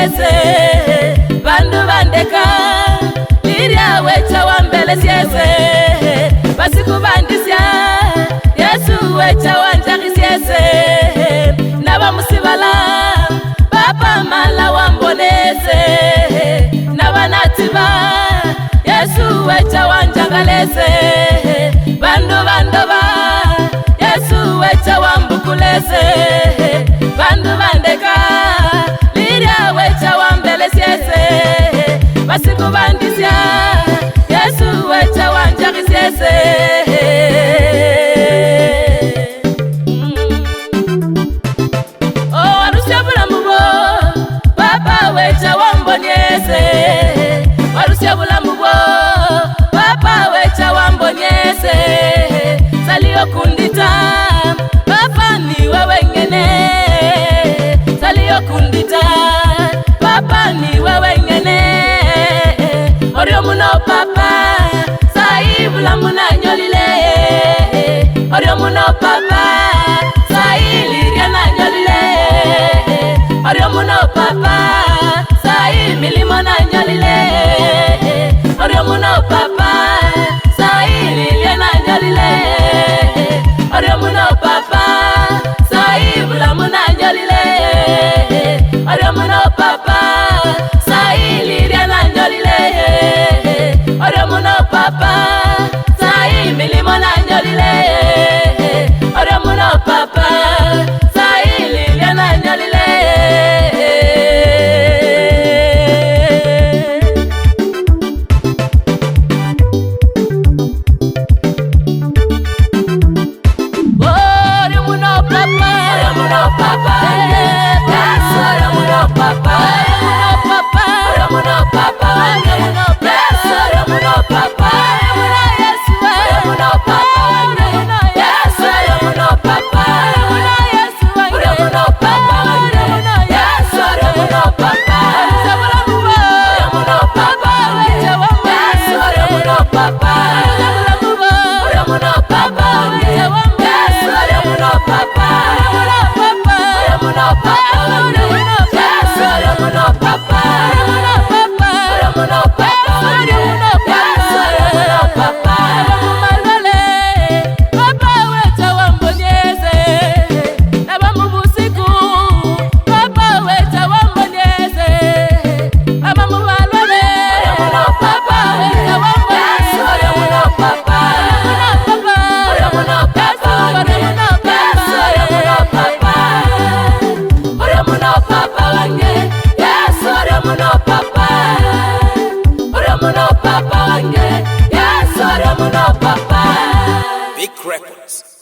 siese bandu bandeka liria wecha wambele siese basikubandisya Yesu wecha wanjaki siese naba musibala papa mala wambonese naba natiba Yesu wecha wanjangalese bandu bandoba Yesu wecha wambukulese bandu bandeka liria wecha wambele siese basikubandisya Yesu wecha wanjaki siese oh warusya bulamubo papa wecha wambonyese warusya bulamubo papa wecha wambonyese salio kundita papa ni wewe ngene salio kundita papa ni wewe ngene orio muno papa saibula muna nyolile orio muno papa sailiria na nyolile orio muno papa sai milimo na nyolile orio muno papa sailiria na nyolile orio muno papa saibula muna nyolile orio muno papa sailiria na nyolile orio muno papa sai milimo na nyolile orio muno papa sailiria na nyolile orio muno papa yes orio muno papa orio muno papa yes orio muno papa yes orio muno papa yes orio muno papa yes orio muno papa yes orio muno papa orio muno papa yes orio muno papa orio muno papa yes orio muno papa orio muno papa yes orio muno papa orio muno papa yes orio muno papa malole papa wecha wambonyeze naba mubusiku papa wecha wambonyeze aba mubalole orio muno papa wecha wambonyeze orio muno papa orio muno papa orio muno papa orio muno papa wange yes orio muno papa orio muno papa wange yes orio muno papa Big Records.